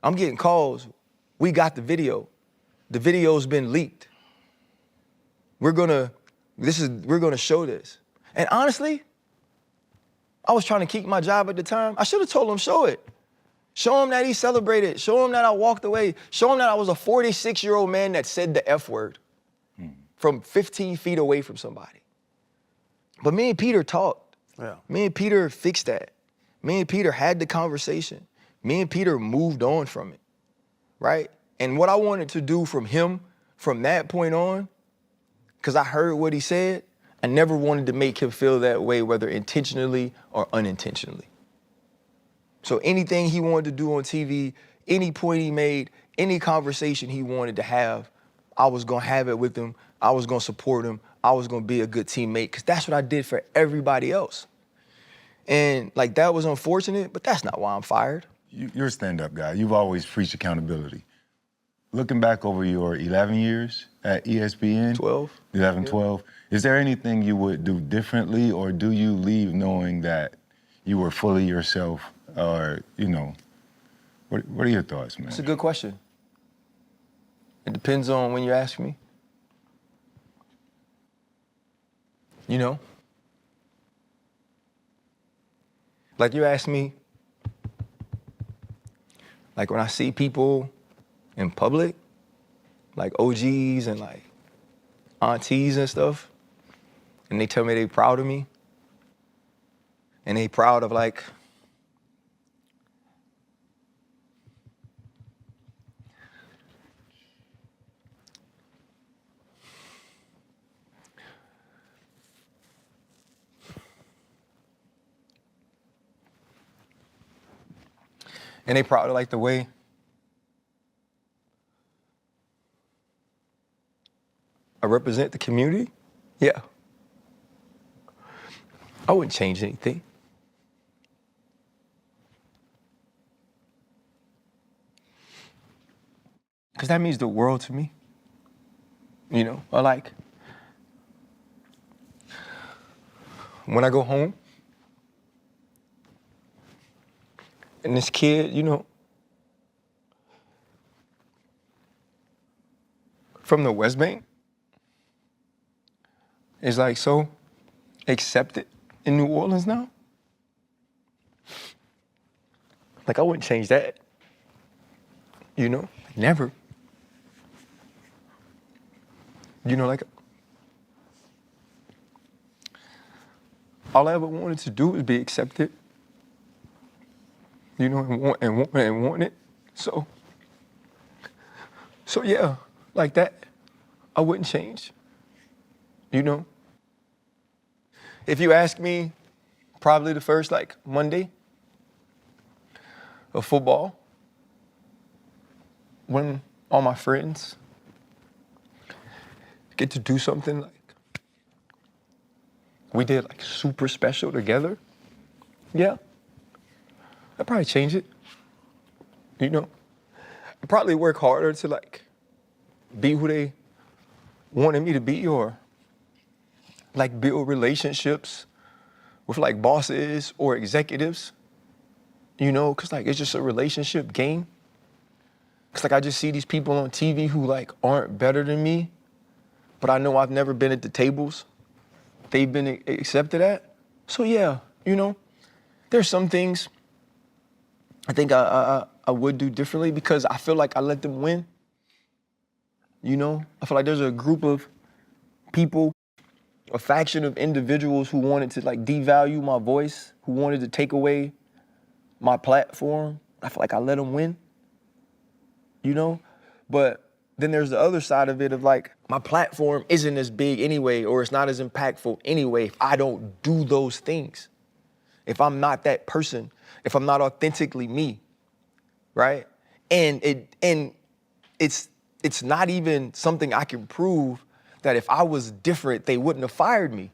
I'm getting calls. We got the video. The video's been leaked. We're gonna show this. And honestly, I was trying to keep my job at the time. I should have told him, show it. Show him that he celebrated. Show him that I walked away. Show him that I was a 46-year-old man that said the F word from 15 feet away from somebody. But me and Peter talked. Yeah. Me and Peter fixed that. Me and Peter had the conversation. Me and Peter moved on from it, right? And what I wanted to do from him from that point on, because I heard what he said, I never wanted to make him feel that way, whether intentionally or unintentionally. So anything he wanted to do on TV, any point he made, any conversation he wanted to have, I was gonna have it with him. I was gonna support him. I was gonna be a good teammate, because that's what I did for everybody else. And like, that was unfortunate, but that's not why I'm fired. You're a stand-up guy. You've always preached accountability. Looking back over your 11 years at ESPN, 12. 11, 12, is there anything you would do differently, or do you leave knowing that you were fully yourself, or, you know, what are your thoughts, man? That's a good question. It depends on when you ask me. You know? Like, you ask me, like, when I see people in public, like OGs and like aunties and stuff, and they tell me they proud of me, and they proud of like, and they proud of like the way I represent the community, yeah. I wouldn't change anything. Because that means the world to me. You know, or like, when I go home, and this kid, you know, from the West Bank, is like so accepted in New Orleans now. Like, I wouldn't change that. You know, never. You know, like, all I ever wanted to do was be accepted. You know, and want it. So yeah, like that, I wouldn't change. You know? If you ask me, probably the first like Monday of football, when all my friends get to do something like we did, like super special together, yeah, I'd probably change it. You know? I'd probably work harder to like be who they wanted me to be, or like build relationships with like bosses or executives, you know, because like it's just a relationship game. Because like I just see these people on TV who like aren't better than me, but I know I've never been at the tables they've been accepted at. So yeah, you know, there's some things I think I would do differently, because I feel like I let them win. You know, I feel like there's a group of people, a faction of individuals who wanted to like devalue my voice, who wanted to take away my platform. I feel like I let them win, you know? But then there's the other side of it of like, my platform isn't as big anyway, or it's not as impactful anyway if I don't do those things. If I'm not that person, if I'm not authentically me, right? And it's not even something I can prove, that if I was different, they wouldn't have fired me.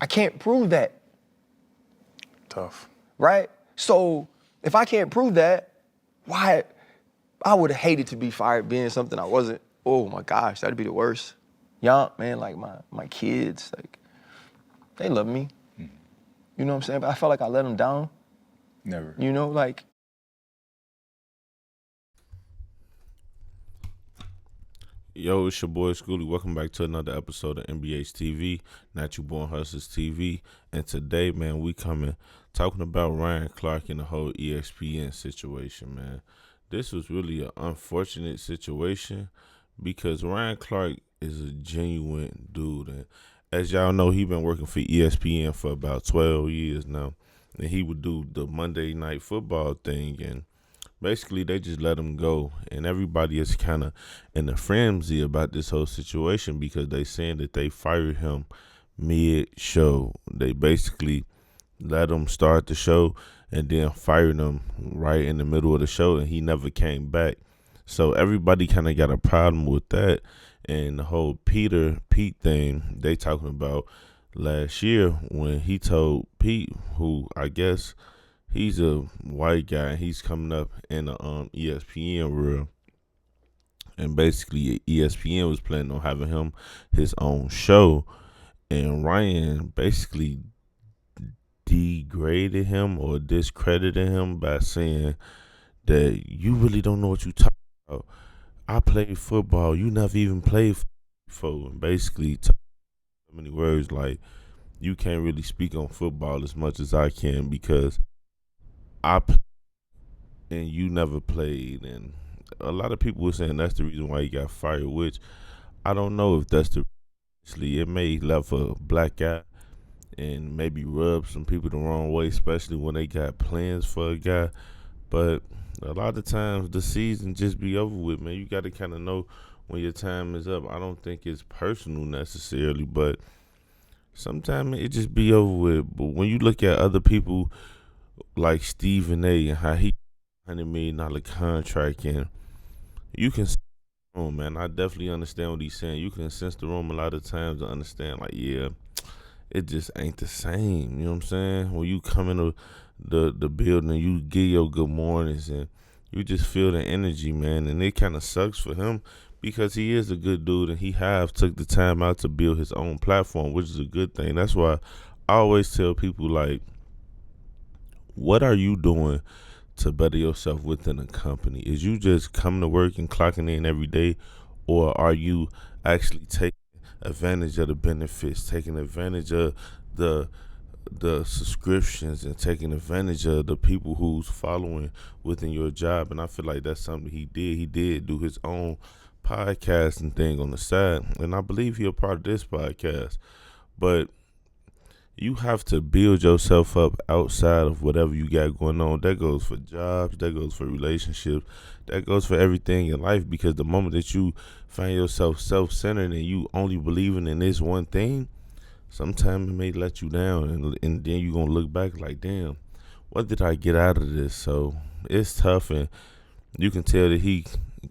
I can't prove that. Tough. Right? So if I can't prove that, why? I would have hated to be fired being something I wasn't. Oh my gosh, that'd be the worst. Y'all, man, like my kids, like, they love me. You know what I'm saying? But I felt like I let them down. Never. You know, like. Yo, it's your boy Schoolie. Welcome back to another episode of NBH TV, Natural Born Hustlers TV. And today, man, we coming talking about Ryan Clark and the whole ESPN situation, man. This was really an unfortunate situation because Ryan Clark is a genuine dude. And as y'all know, he been working for ESPN for about 12 years now. And he would do the Monday Night Football thing, and basically they just let him go, and everybody is kind of in a frenzy about this whole situation because they saying that they fired him mid-show. They basically let him start the show and then fired him right in the middle of the show, and he never came back. So everybody kind of got a problem with that, and the whole Pete thing they talking about last year when he told Pete, who I guess he's a white guy, and he's coming up in the ESPN world, and basically ESPN was planning on having him his own show, and Ryan basically degraded him or discredited him by saying that you really don't know what you talking about. I played football, you never even played before, and basically so many words like you can't really speak on football as much as I can because I and you never played. And a lot of people were saying that's the reason why he got fired, which I don't know if that's the reason. It may left a black guy and maybe rub some people the wrong way, especially when they got plans for a guy. But a lot of times the season just be over with, man. You got to kind of know when your time is up. I don't think it's personal necessarily, but sometimes it just be over with. But when you look at other people like Stephen A. and how he $100 million contract, and you can sense the room, man. I definitely understand what he's saying. You can sense the room a lot of times to understand, like, yeah, it just ain't the same. You know what I'm saying? When you come into the building and you get your good mornings and you just feel the energy, man, and it kind of sucks for him because he is a good dude and he have took the time out to build his own platform, which is a good thing. That's why I always tell people, like, what are you doing to better yourself within a company? Is you just coming to work and clocking in every day, or are you actually taking advantage of the benefits, taking advantage of the subscriptions, and taking advantage of the people who's following within your job? And I feel like that's something he did. He did do his own podcasting thing on the side, and I believe he a part of this podcast. But you have to build yourself up outside of whatever you got going on. That goes for jobs, that goes for relationships, that goes for everything in life, because the moment that you find yourself self-centered and you only believing in this one thing, sometimes it may let you down, and then you're going to look back like, damn, what did I get out of this? So it's tough, and you can tell that he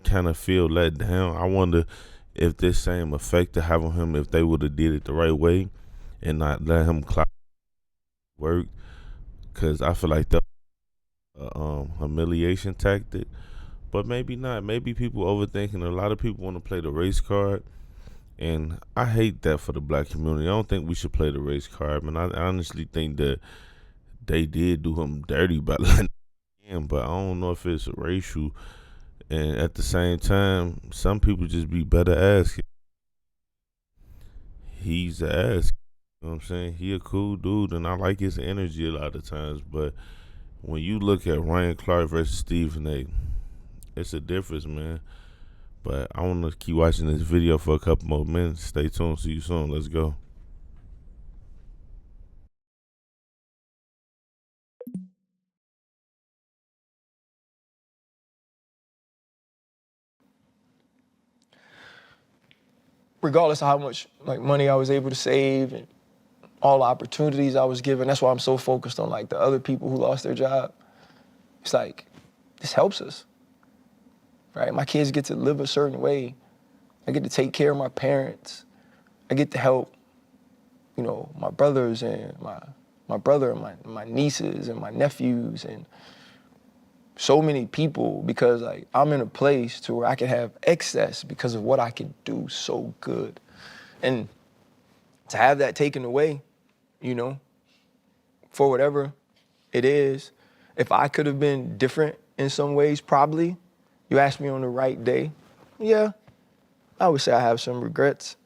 kind of feel let down. I wonder if this same effect to have on him if they would have did it the right way and not let him clock work, because I feel like that's a humiliation tactic. But maybe not. Maybe people overthinking. A lot of people want to play the race card, and I hate that for the black community. I don't think we should play the race card, man. I honestly think that they did do him dirty by letting him, but I don't know if it's racial. And at the same time, some people just be better asking. He's the ass. You know what I'm saying? He a cool dude, and I like his energy a lot of times. But when you look at Ryan Clark versus Stephen A., it's a difference, man. But I want to keep watching this video for a couple more minutes. Stay tuned. See you soon. Let's go. Regardless of how much like money I was able to save and all the opportunities I was given, that's why I'm so focused on like the other people who lost their job. It's like, this helps us, right? My kids get to live a certain way. I get to take care of my parents. I get to help, my brothers and my brother and my nieces and my nephews and so many people, because like I'm in a place to where I can have excess because of what I can do so good. And to have that taken away, for whatever it is, if I could have been different in some ways, probably, you asked me on the right day, yeah, I would say I have some regrets.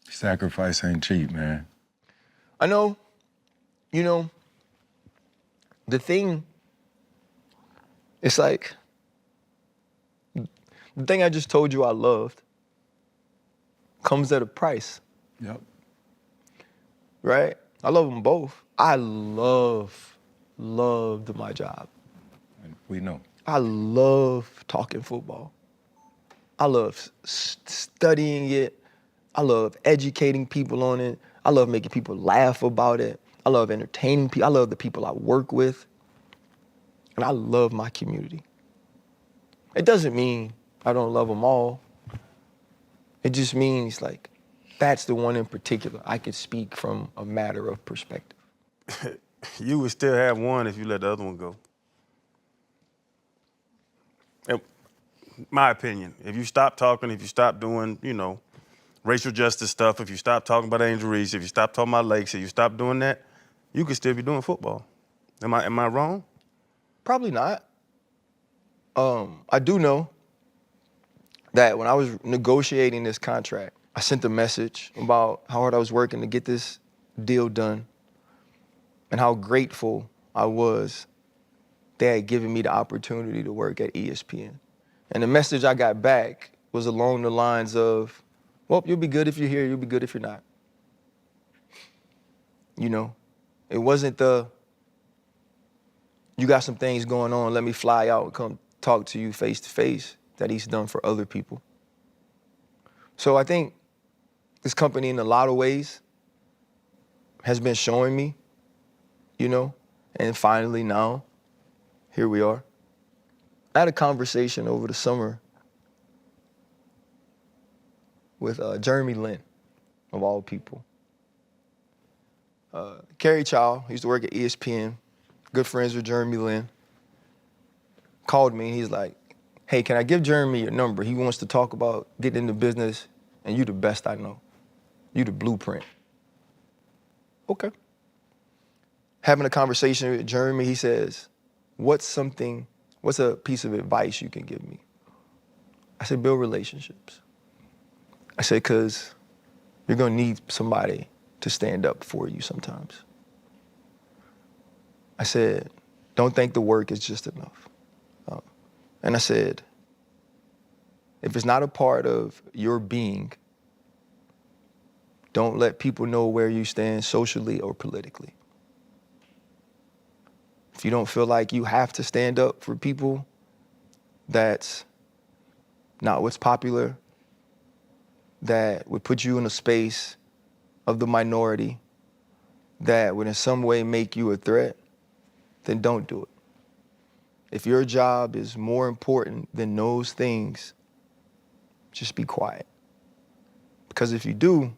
Sacrifice ain't cheap, man. I know, you know, the thing, it's like, the thing I just told you I loved comes at a price, Yep. right? I love them both. I loved my job. We know. I love talking football. I love studying it. I love educating people on it. I love making people laugh about it. I love entertaining people. I love the people I work with. And I love my community. It doesn't mean I don't love them all. It just means like, that's the one in particular. I could speak from a matter of perspective. You would still have one if you let the other one go. In my opinion, if you stop talking, if you stop doing, racial justice stuff, if you stop talking about Angel Reese, if you stop talking about Lakes, if you stop doing that, you could still be doing football. Am I wrong? Probably not. I do know that when I was negotiating this contract, I sent a message about how hard I was working to get this deal done and how grateful I was they had given me the opportunity to work at ESPN. And the message I got back was along the lines of, well, you'll be good if you're here, you'll be good if you're not. It wasn't you got some things going on, let me fly out and come talk to you face to face that he's done for other people. So I think this company in a lot of ways has been showing me, and finally now, here we are. I had a conversation over the summer with Jeremy Lin, of all people. Kerry Chow, he used to work at ESPN, good friends with Jeremy Lin, called me and he's like, hey, can I give Jeremy your number? He wants to talk about getting into business and you the best I know. You the blueprint. Okay. Having a conversation with Jeremy, he says, what's a piece of advice you can give me? I said, build relationships. I said, because you're gonna need somebody to stand up for you sometimes. I said, don't think the work is just enough. And I said, if it's not a part of your being, don't let people know where you stand socially or politically. If you don't feel like you have to stand up for people, that's not what's popular, that would put you in a space of the minority, that would in some way make you a threat, then don't do it. If your job is more important than those things, just be quiet. Because if you do,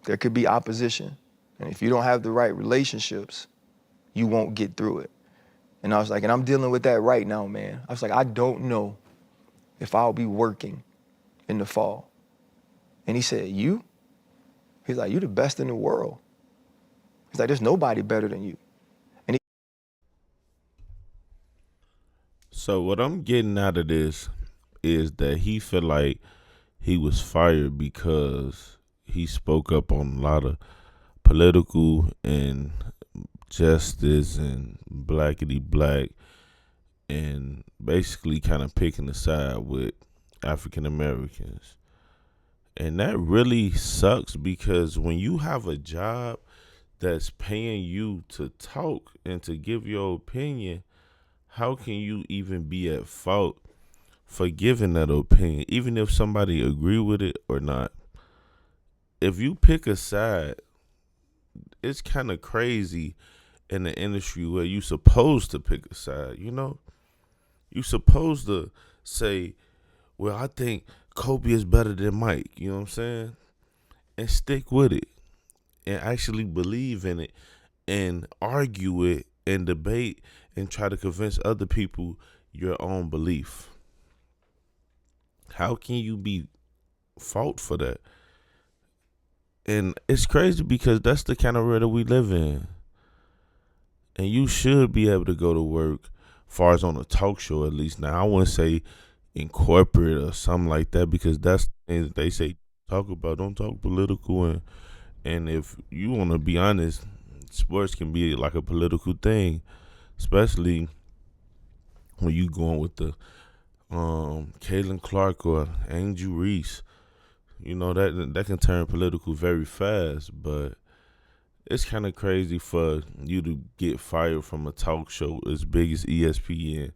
there could be opposition. And if you don't have the right relationships, you won't get through it. And I was like, and I'm dealing with that right now, man. I was like, I don't know if I'll be working in the fall. And he said, you? He's like, you're the best in the world. He's like, there's nobody better than you. So what I'm getting out of this is that he felt like he was fired because he spoke up on a lot of political and justice and blackity black and basically kind of picking a side with African Americans. And that really sucks because when you have a job that's paying you to talk and to give your opinion, how can you even be at fault for giving that opinion, even if somebody agree with it or not? If you pick a side, it's kind of crazy in the industry where you supposed to pick a side, You supposed to say, well, I think Kobe is better than Mike, you know what I'm saying? And stick with it and actually believe in it and argue it and debate and try to convince other people your own belief. How can you be fault for that? And it's crazy because that's the kind of world that we live in. And you should be able to go to work, far as on a talk show at least. Now, I wouldn't say in corporate or something like that, because that's the thing that they say talk about. Don't talk political, and if you want to be honest, sports can be like a political thing, especially when you going with the Caitlin Clark or Angel Reese. You know that can turn political very fast, but it's kind of crazy for you to get fired from a talk show as big as ESPN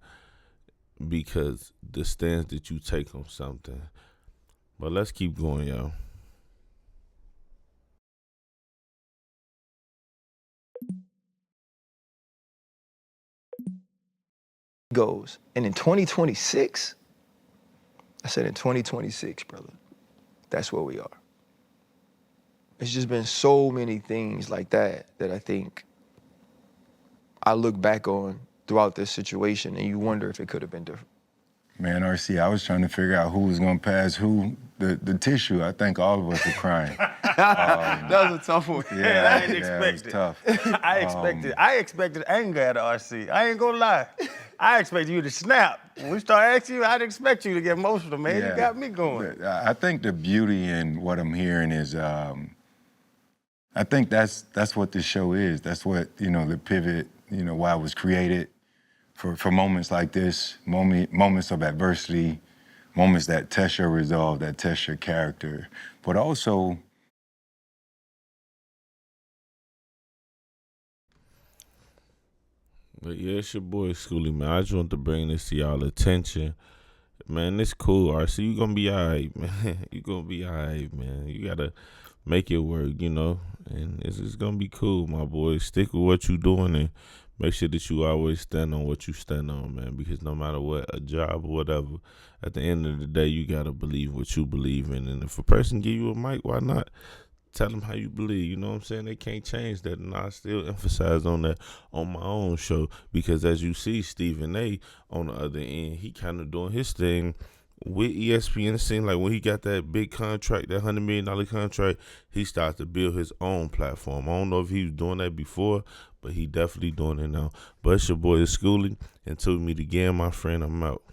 because the stance that you take on something. But let's keep going, y'all. Goes. And in 2026, I said in 2026, brother, that's where we are. It's just been so many things like that that I think I look back on throughout this situation and you wonder if it could have been different. Man, RC, I was trying to figure out who was going to pass who the tissue. I think all of us are crying. That was a tough one. I didn't it expect was it. tough. I expected anger at RC. I ain't gonna lie. I expected you to snap. When we start asking you, I didn't expect you to get emotional, man. You got me going. I think the beauty in what I'm hearing is, I think that's what this show is. That's what, the pivot, why it was created for moments like this, moments of adversity, moments that test your resolve, that test your character, but also. But yeah, it's your boy Schoolie, man. I just want to bring this to y'all attention. Man, it's cool, RC. You gonna be alright, man. You gonna be alright, man. You gotta make it work, and it's gonna be cool, my boy. Stick with what you doing and make sure that you always stand on what you stand on, man. Because no matter what, a job or whatever, at the end of the day, you gotta believe what you believe in. And if a person give you a mic, why not? Tell them how you believe, you know what I'm saying? They can't change that, and I still emphasize on that on my own show because as you see, Stephen A. on the other end, he kind of doing his thing with ESPN. It seemed like when he got that big contract, that $100 million contract, he started to build his own platform. I don't know if he was doing that before, but he definitely doing it now. But it's your boy, Schoolie, and to meet again, my friend, I'm out.